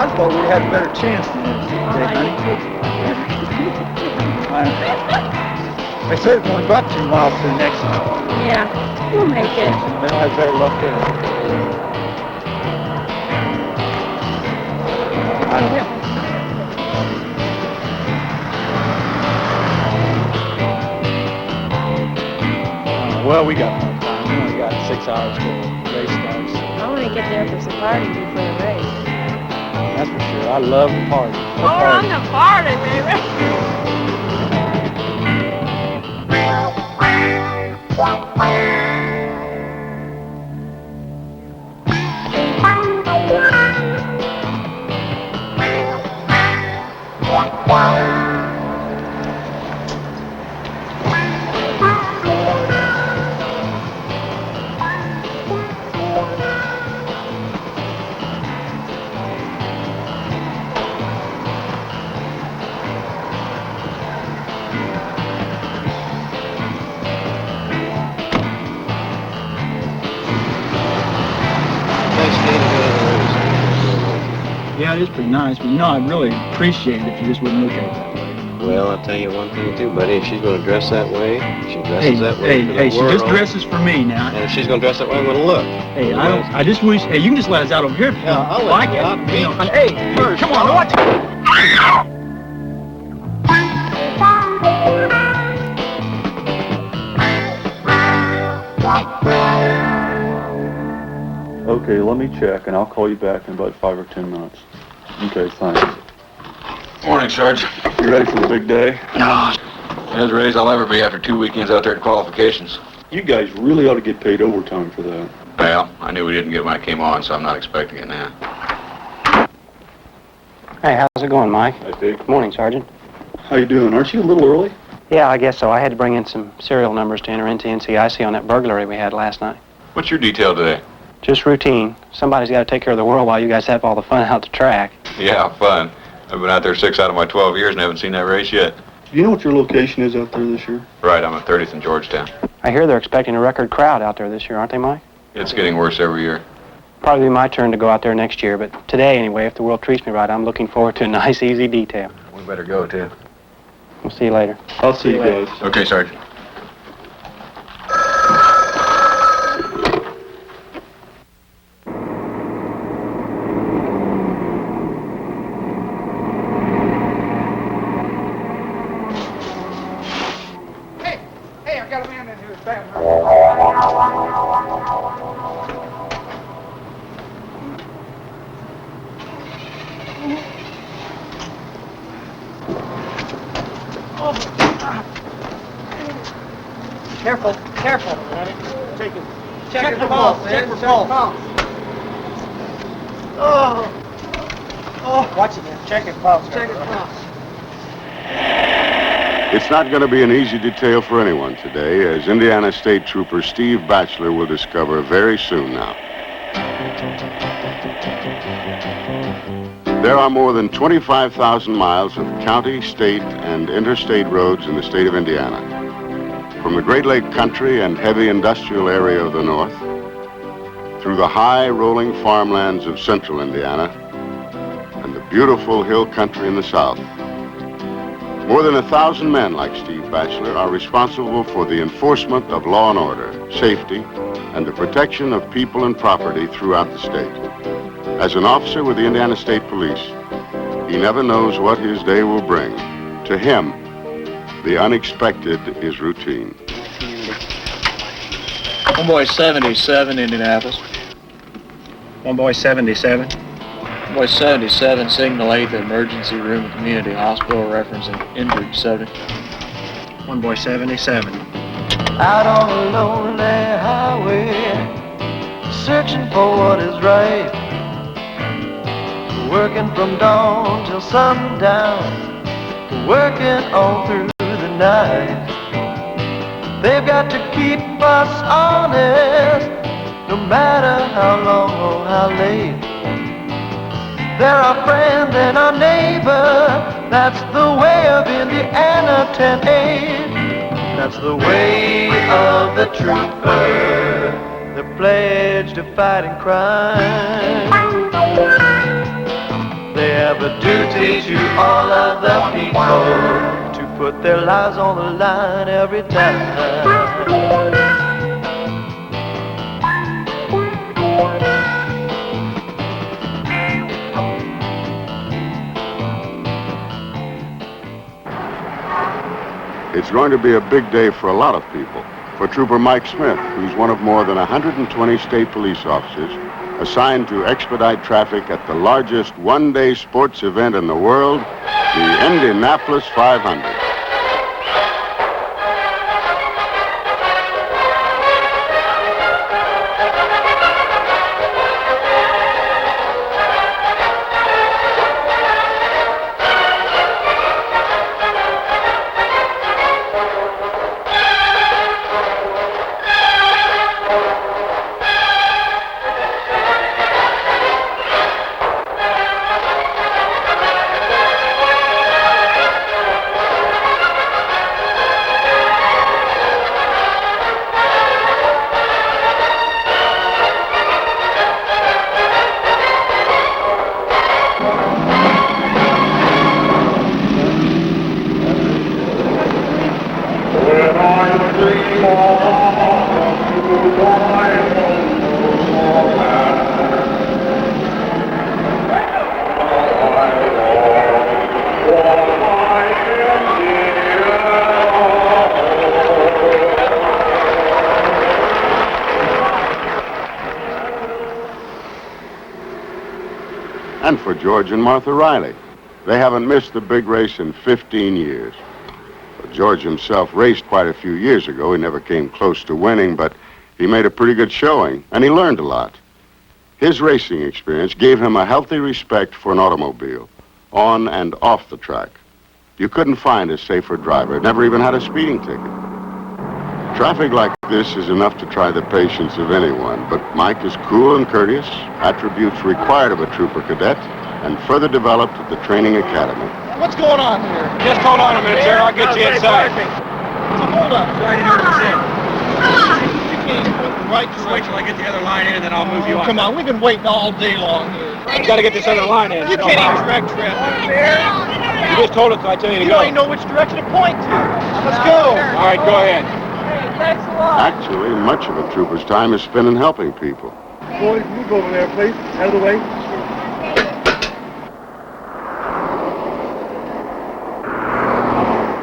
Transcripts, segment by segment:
I thought we had a better chance than this. They said it's only about 2 miles to the next one. Yeah, we'll make it. They don't have better luck there. I don't know. Well, we got more time. We only got 6 hours till the race starts. I want to get there for some party before the race. That's for sure. I love the party. More on the party, baby. Yeah, it is pretty nice, but no, I'd really appreciate it if you just wouldn't look at it that way. Well, I'll tell you one thing too, buddy. If she's going to dress that way, she dresses that way. Hey, she just dresses for me now. And if she's going to dress that way, I'm going to look. Hey, I just wish. Hey, you can just let us out over here if you I'll like let you out. it. You know, hey, come on, watch it. Okay, let me check, and I'll call you back in about 5 or 10 minutes. Okay, thanks. Morning, Sarge. You ready for the big day? No. As raised I'll ever be after 2 weekends out there at qualifications. You guys really ought to get paid overtime for that. Well, I knew we didn't get when I came on, so I'm not expecting it now. Hey, how's it going, Mike? Hi, Pete. Good morning, Sergeant. How you doing? Aren't you a little early? Yeah, I guess so. I had to bring in some serial numbers to enter into NCIC on that burglary we had last night. What's your detail today? Just routine. Somebody's got to take care of the world while you guys have all the fun out the track. Yeah, fun. I've been out there 6 out of my 12 years and haven't seen that race yet. Do you know what your location is out there this year? Right, I'm at 30th in Georgetown. I hear they're expecting a record crowd out there this year, aren't they, Mike? It's getting worse every year. Probably be my turn to go out there next year, but today, anyway, if the world treats me right, I'm looking forward to a nice, easy detail. We better go, too. We'll see you later. I'll see you guys. Okay, Sergeant. Hey, I got a man in here who's bad. Careful, careful. Take it. Check your pulse, man. Check your pulse. Oh, watch it, man. Check your pulse. Check your pulse. It's not going to be an easy detail for anyone today, as Indiana State Trooper Steve Batchelor will discover very soon now. There are more than 25,000 miles of county, state, and interstate roads in the state of Indiana. From the Great Lake country and heavy industrial area of the north, through the high rolling farmlands of central Indiana, and the beautiful hill country in the south. More than 1,000 men like Steve Batchelor are responsible for the enforcement of law and order, safety, and the protection of people and property throughout the state. As an officer with the Indiana State Police, he never knows what his day will bring. To him, the unexpected is routine. One boy 77, Indianapolis. One boy 77. Boy 77, signal 8, the emergency room at community hospital, referencing injured 70. One boy 77. Out on a lonely highway, searching for what is right. Working from dawn till sundown, working all through the night. They've got to keep us honest, no matter how long or how late. They're our friend and our neighbor, that's the way of Indiana 10-8. That's the way of the trooper, they're pledged to fighting crime. have a duty to all of the people to put their lives on the line every time. It's going to be a big day for a lot of people. For Trooper Mike Smith, who's one of more than 120 state police officers assigned to expedite traffic at the largest one-day sports event in the world, the Indianapolis 500. And for George and Martha Riley. They haven't missed the big race in 15 years. George himself raced quite a few years ago. He never came close to winning, but he made a pretty good showing, and he learned a lot. His racing experience gave him a healthy respect for an automobile, on and off the track. You couldn't find a safer driver. Never even had a speeding ticket. Traffic like this is enough to try the patience of anyone, but Mike is cool and courteous, attributes required of a trooper cadet, and further developed at the training academy. What's going on here? Just hold on a minute, sir. I'll get you inside. So hold up. Right here in the center. You can't put the right Just wait till I get the other line in, and then I'll move you on. Come on, we've been waiting all day long here. I've got to get this other line in. You can't even direct traffic. You just told us, so I tell you to You go. don't even know which direction to point to. Let's go. All right, go ahead. Thanks a lot. Actually, much of a trooper's time is spent in helping people. Boys, move over there, please. Out of the way.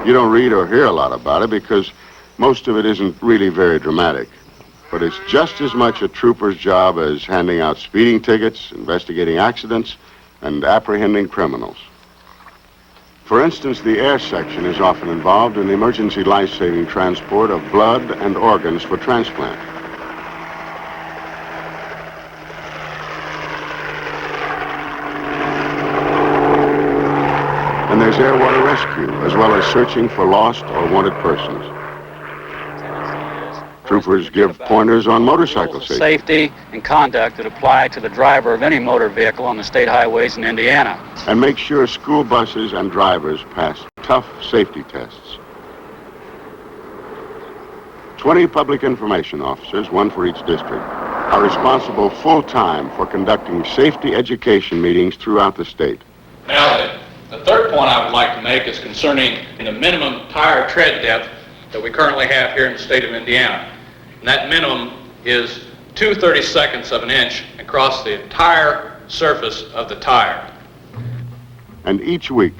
You don't read or hear a lot about it because most of it isn't really very dramatic. But it's just as much a trooper's job as handing out speeding tickets, investigating accidents, and apprehending criminals. For instance, the air section is often involved in the emergency life-saving transport of blood and organs for transplant. And there's air water rescue, as well as searching for lost or wanted persons. Troopers give pointers on motorcycle safety. Safety and conduct that apply to the driver of any motor vehicle on the state highways in Indiana. And make sure school buses and drivers pass tough safety tests. 20 public information officers, one for each district, are responsible full-time for conducting safety education meetings throughout the state. Now, the third point I would like to make is concerning the minimum tire tread depth that we currently have here in the state of Indiana. And that minimum is 2/32 of an inch across the entire surface of the tire. And each week,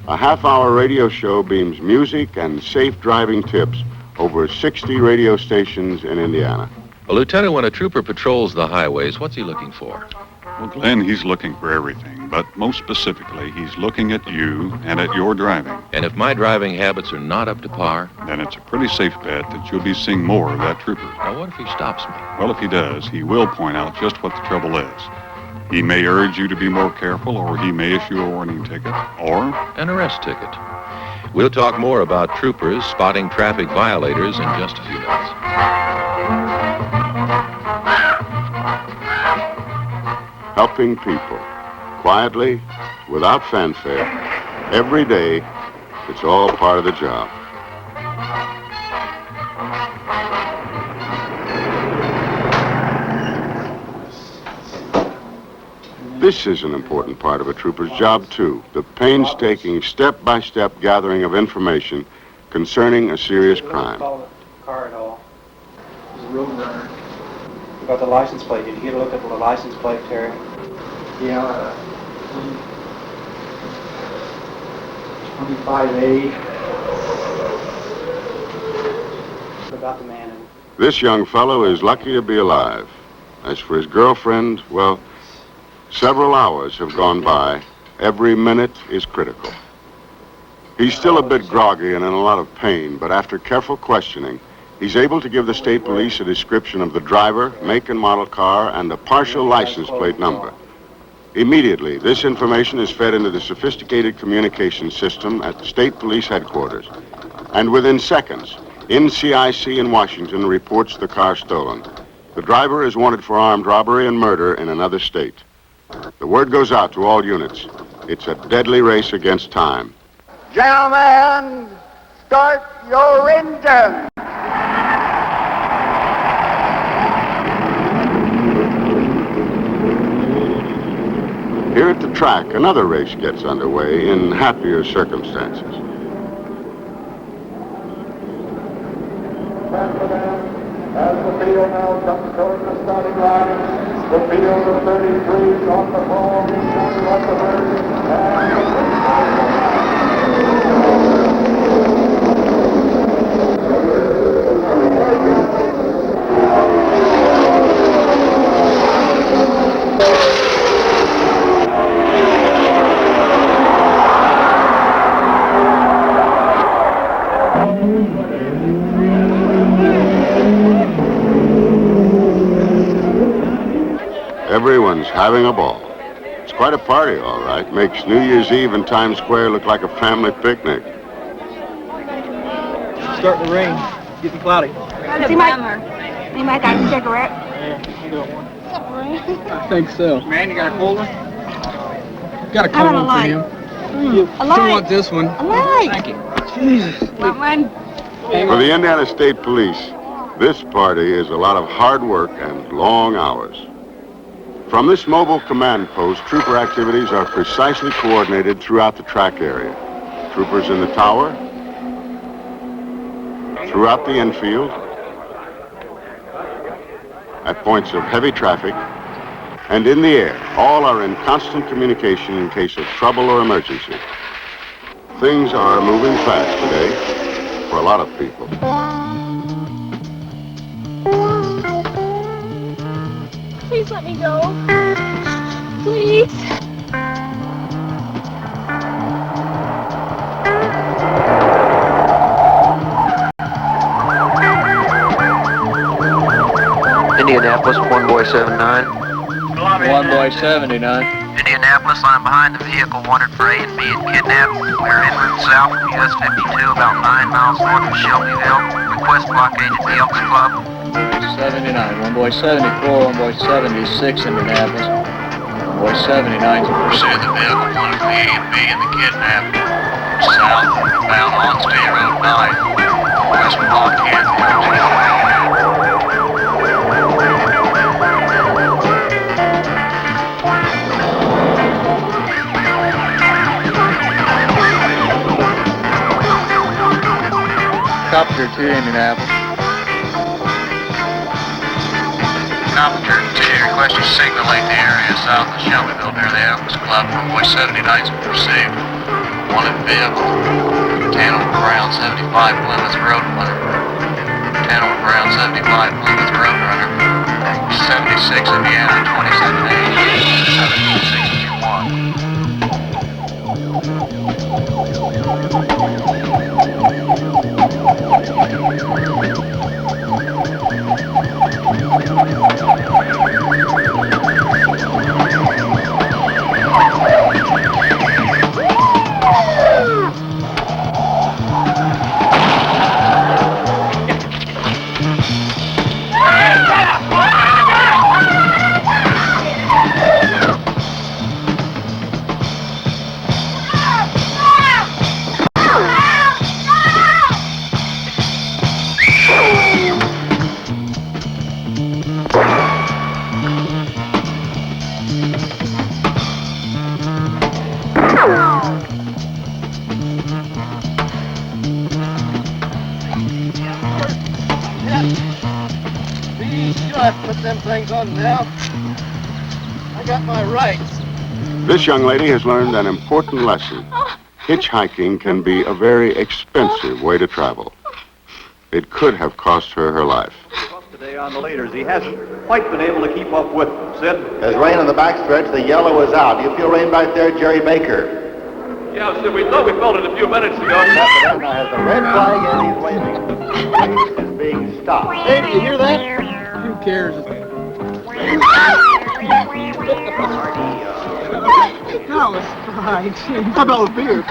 a half-hour radio show beams music and safe driving tips over 60 radio stations in Indiana. Well, Lieutenant, when a trooper patrols the highways, what's he looking for? Well, Glenn, he's looking for everything, but most specifically, he's looking at you and at your driving. And if my driving habits are not up to par? Then it's a pretty safe bet that you'll be seeing more of that trooper. Now, what if he stops me? Well, if he does, he will point out just what the trouble is. He may urge you to be more careful, or he may issue a warning ticket, or an arrest ticket. We'll talk more about troopers spotting traffic violators in just a few minutes. Helping people, quietly, without fanfare, every day. It's all part of the job. This is an important part of a trooper's job, too. The painstaking, step-by-step gathering of information concerning a serious crime. Car at all. He's a road runner. You got the license plate. Did you get a look at the license plate, Terry? Yeah. 25A. What about the man? This young fellow is lucky to be alive. As for his girlfriend, well, several hours have gone by. Every minute is critical. He's still a bit groggy and in a lot of pain, but after careful questioning, he's able to give the state police a description of the driver, make and model car, and a partial license plate number. Immediately, this information is fed into the sophisticated communication system at the state police headquarters. And within seconds, NCIC in Washington reports the car stolen. The driver is wanted for armed robbery and murder in another state. The word goes out to all units. It's a deadly race against time. Gentlemen, start your engine. Here at the track, another race gets underway in happier circumstances. As the field now comes toward the starting line, the field of 33 on the ball, left of Everyone's having a ball. It's quite a party, all right. Makes New Year's Eve in Times Square look like a family picnic. Starting to rain. Getting cloudy. He might got a cigarette. Yeah, I got one. I think so. Man, you got a cold one? Got a cold one for him. A I light. want this one. A light. Thank you. Jesus. Want one? For the Indiana State Police, this party is a lot of hard work and long hours. From this mobile command post, trooper activities are precisely coordinated throughout the track area. Troopers in the tower, throughout the infield, at points of heavy traffic, and in the air. All are in constant communication in case of trouble or emergency. Things are moving fast today for a lot of people. Please let me go. Please. Indianapolis, one boy 79. One boy 79. Indianapolis, I'm behind the vehicle wanted for A and B and kidnapped. We're en route south from US 52, about 9 miles north of Shelbyville. Request blockade at the Elks Club. 79. One boy 74, one boy 76, Indianapolis. One boy 79 is in pursuit of the vehicle wanted for A and B and the kidnapped. South, bound on State Road 9. Request blockade at the Elks Club. Copter 2, Indianapolis. Copter 2, requesting signal late the area south of Shelbyville near the Elks Club. Boy 79 is in pursuit. Wanted vehicle. Tanner Brown 75 Plymouth Roadrunner. Tanner Brown 75 Plymouth Roadrunner. 76 Indiana 27A 7621. put them things on now. I got my rights. This young lady has learned an important lesson. Hitchhiking can be a very expensive way to travel. It could have cost her her life. Today on the leaders, he hasn't quite been able to keep up with them. Sid? There's rain on the backstretch. The yellow is out. Do you feel rain back there, Jerry Baker? Yeah, Sid, we thought we felt it a few minutes ago. Now has the red flag and he's waving. Rain is being stopped. Hey, do you hear that? Who cares? That was fine. How about a beer?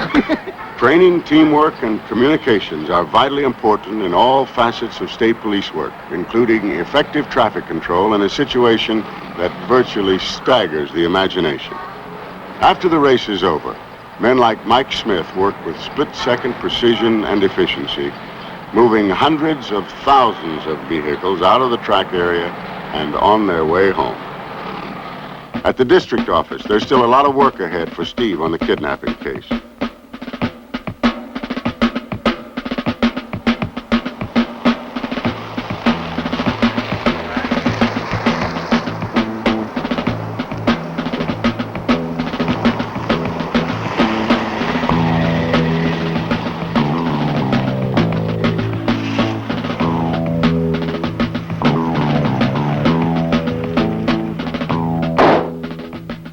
Training, teamwork, and communications are vitally important in all facets of state police work, including effective traffic control in a situation that virtually staggers the imagination. After the race is over, men like Mike Smith work with split-second precision and efficiency, moving hundreds of thousands of vehicles out of the track area and on their way home. At the district office, there's still a lot of work ahead for Steve on the kidnapping case.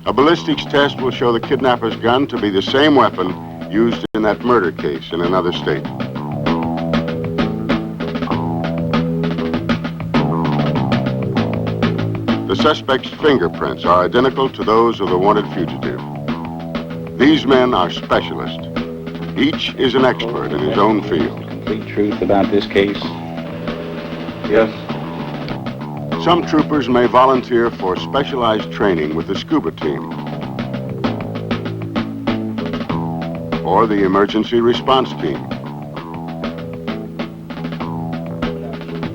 A ballistics test will show the kidnapper's gun to be the same weapon used in that murder case in another state. The suspect's fingerprints are identical to those of the wanted fugitive. These men are specialists. Each is an expert in his own field. Complete truth about this case? Yes. Some troopers may volunteer for specialized training with the scuba team or the emergency response team.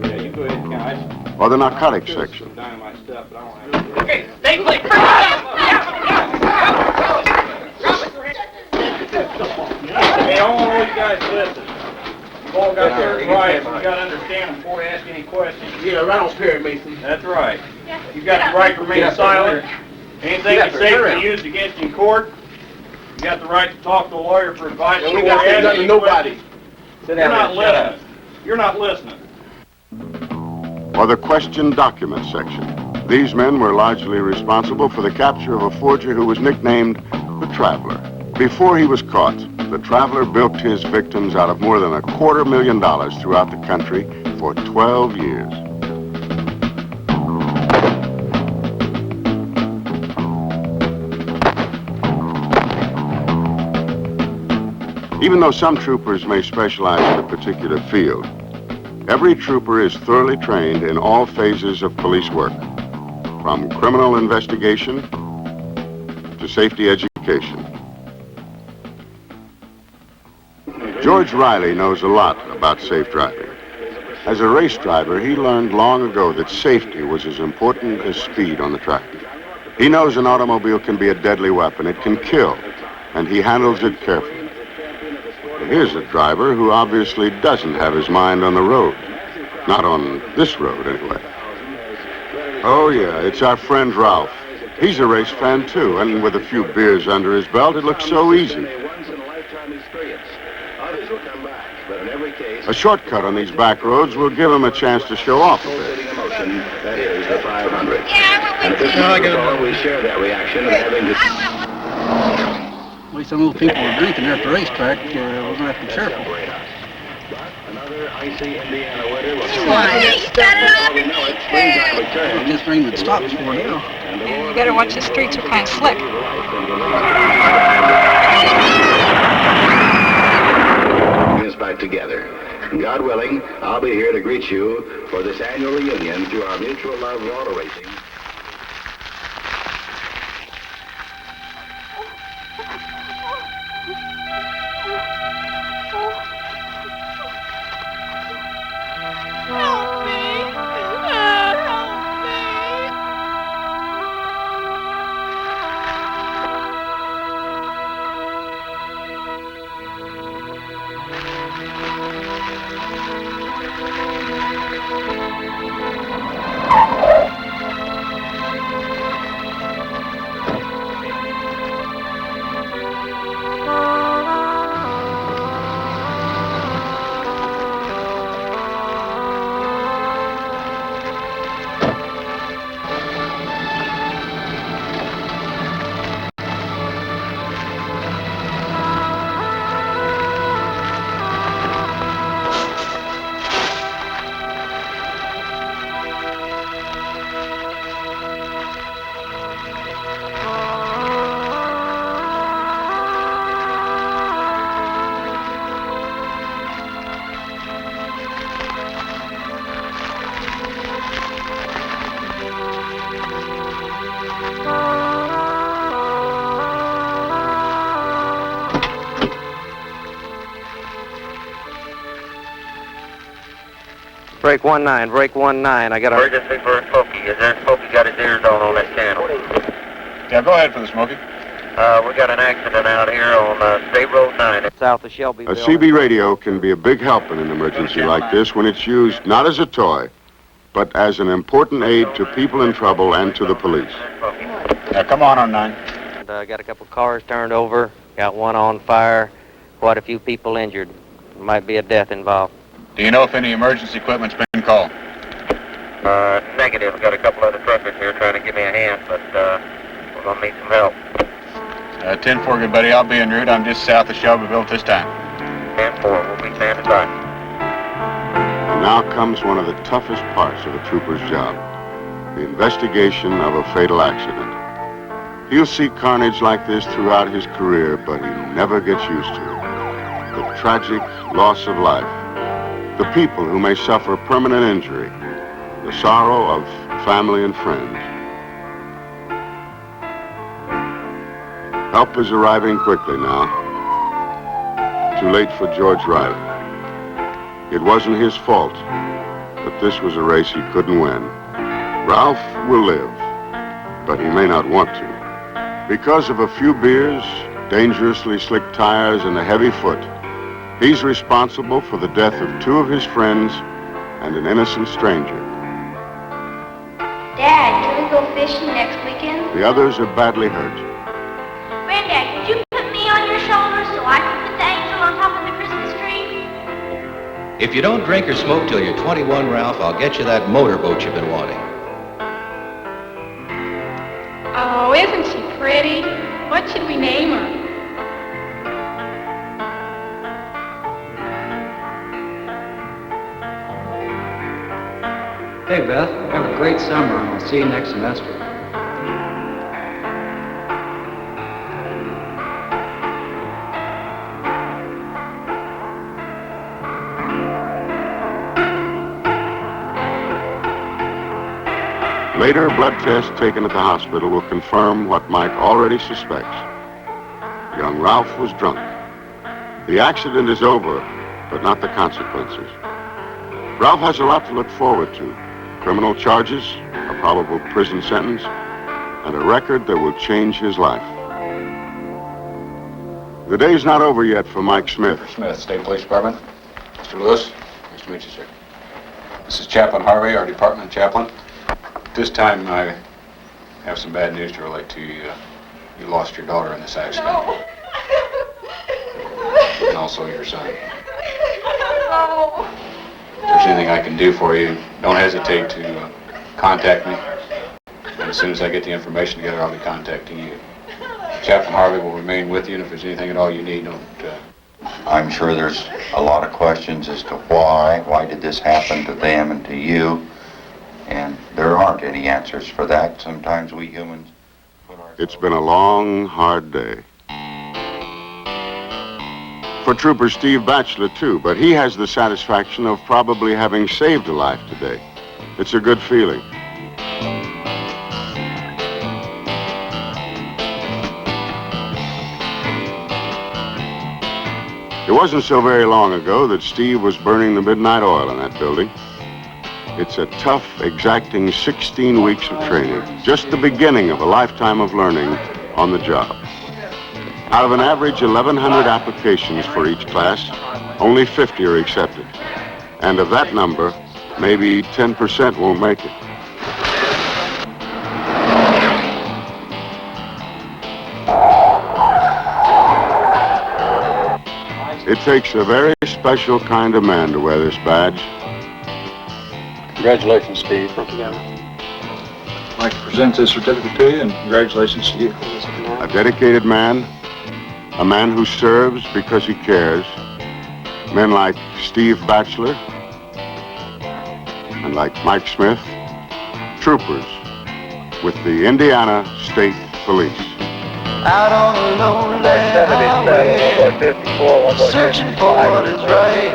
Yeah, you go ahead, Ken. Or the narcotics section. Okay, stay clear. Hey, I want all you guys to listen. You've all got their rights. You got to understand them before we ask any questions. Yeah, right on spirit, Mason. That's right. You've got the right to remain silent. Anything you say can be used against you in court. You got the right to talk to a lawyer for advice. We got to say nothing to nobody. You're not listening. You're not listening. Or the question document section. These men were largely responsible for the capture of a forger who was nicknamed the Traveler. Before he was caught, the Traveler bilked his victims out of more than $250,000 throughout the country for 12 years. Even though some troopers may specialize in a particular field, every trooper is thoroughly trained in all phases of police work, from criminal investigation to safety education. George Riley knows a lot about safe driving. As a race driver, he learned long ago that safety was as important as speed on the track. He knows an automobile can be a deadly weapon. It can kill, and he handles it carefully. Here's a driver who obviously doesn't have his mind on the road. Not on this road, anyway. Oh, yeah, it's our friend Ralph. He's a race fan, too, and with a few beers under his belt, it looks so easy. A shortcut on these back roads will give him a chance to show off a bit. That is the 500. And at this point, we share that reaction of having to... Well, some of those people are drinking there at the racetrack. We're going to have to be careful. Another icy Indiana winter will This rain that stops for now. You better watch the streets are kind of slick. Bring us back together. God willing, I'll be here to greet you for this annual reunion through our mutual love of auto racing. Help me! Help me! break 19, break 19. I got a... Emergency for a Smoky. Is there Smoky got his ears on that channel? Yeah, go ahead for the Smoky. We got an accident out here on State Road 9. South of Shelbyville. A CB radio can be a big help in an emergency like this when it's used not as a toy, but as an important aid to people in trouble and to the police. Yeah, come on 9. Got a couple cars turned over, got one on fire, quite a few people injured. Might be a death involved. Do you know if any emergency equipment's been called? Negative. We've got a couple other truckers here trying to give me a hand, but we're going to need some help. 10-4, good buddy. I'll be en route. I'm just south of Shelbyville at this time. 10-4. We'll be standing by. Now comes one of the toughest parts of a trooper's job, the investigation of a fatal accident. He'll see carnage like this throughout his career, but he never gets used to it. The tragic loss of life, the people who may suffer permanent injury, the sorrow of family and friends. Help is arriving quickly now. Too late for George Riley. It wasn't his fault, but this was a race he couldn't win. Ralph will live, but he may not want to. Because of a few beers, dangerously slick tires, and a heavy foot, he's responsible for the death of 2 of his friends and an innocent stranger. Dad, can we go fishing next weekend? The others are badly hurt. Granddad, could you put me on your shoulder so I can put the angel on top of the Christmas tree? If you don't drink or smoke till you're 21, Ralph, I'll get you that motorboat you've been wanting. Oh, isn't she pretty? What should we name her? Hey, Beth, have a great summer, and I'll see you next semester. Later, blood tests taken at the hospital will confirm what Mike already suspects. Young Ralph was drunk. The accident is over, but not the consequences. Ralph has a lot to look forward to. Criminal charges, a probable prison sentence, and a record that will change his life. The day's not over yet for Mike Smith. Smith, State Police Department. Mr. Lewis, nice to meet you, sir. This is Chaplain Harvey, our department chaplain. At this time, I have some bad news to relate to you. You lost your daughter in this accident. No. And also your son. No. If there's anything I can do for you, don't hesitate to contact me. And as soon as I get the information together, I'll be contacting you. Chaplain Harvey will remain with you, and if there's anything at all you need, don't... I'm sure there's a lot of questions as to why did this happen to them and to you? And there aren't any answers for that. Sometimes we humans... It's been a long, hard day. For Trooper Steve Batchelor, too, but he has the satisfaction of probably having saved a life today. It's a good feeling. It wasn't so very long ago that Steve was burning the midnight oil in that building. It's a tough, exacting 16 weeks of training, just the beginning of a lifetime of learning on the job. Out of an average 1,100 applications for each class, only 50 are accepted. And of that number, maybe 10% won't make it. It takes a very special kind of man to wear this badge. Congratulations, Steve. Thank you, I'd like to present this certificate to you, and congratulations to you. A dedicated man, a man who serves because he cares. Men like Steve Batchelor and like Mike Smith, troopers with the Indiana State Police. Out on a lonely highway, searching for what is right,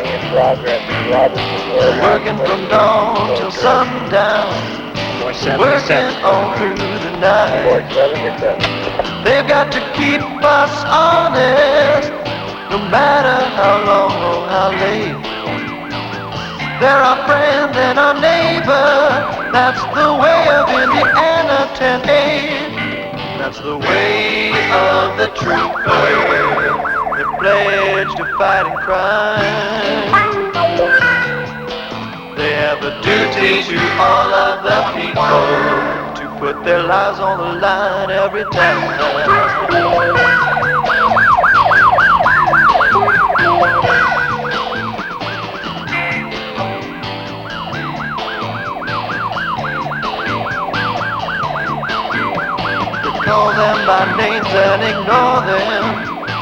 working from dawn till sundown, working all through the night. They've got to keep us honest, no matter how long or how late. They're our friend and our neighbor. That's the way of Indiana 10A. That's the way of the troopers. They pledge to fighting crime. They have a duty to all of the people to put their lives on the line every time. Call them by names and ignore them,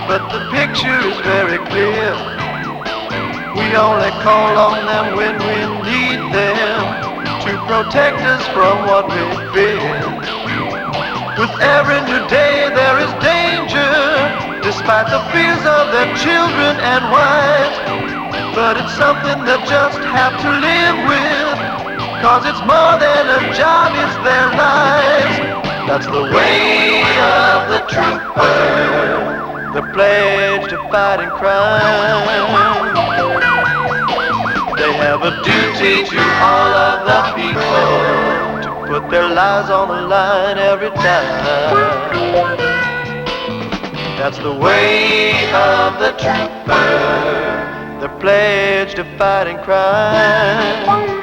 but the picture is very clear. We only call on them when we need them to protect us from what we fear. With every new day there is danger, despite the fears of their children and wives. But it's something they just have to live with, 'cause it's more than a job, it's their lives. That's the way of the trooper, the pledge to fighting crime. They have a duty to all of the people to put their lives on the line every time. That's the way of the trooper, the pledge to fighting crime.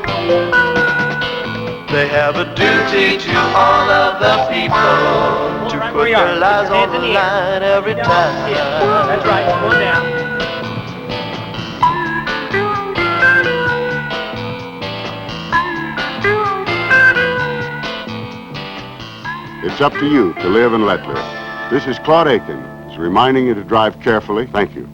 They have a duty to all of the people to put their lives on the line every time. That's right, one down. It's up to you to live and let live. This is Claude Aiken, reminding you to drive carefully. Thank you.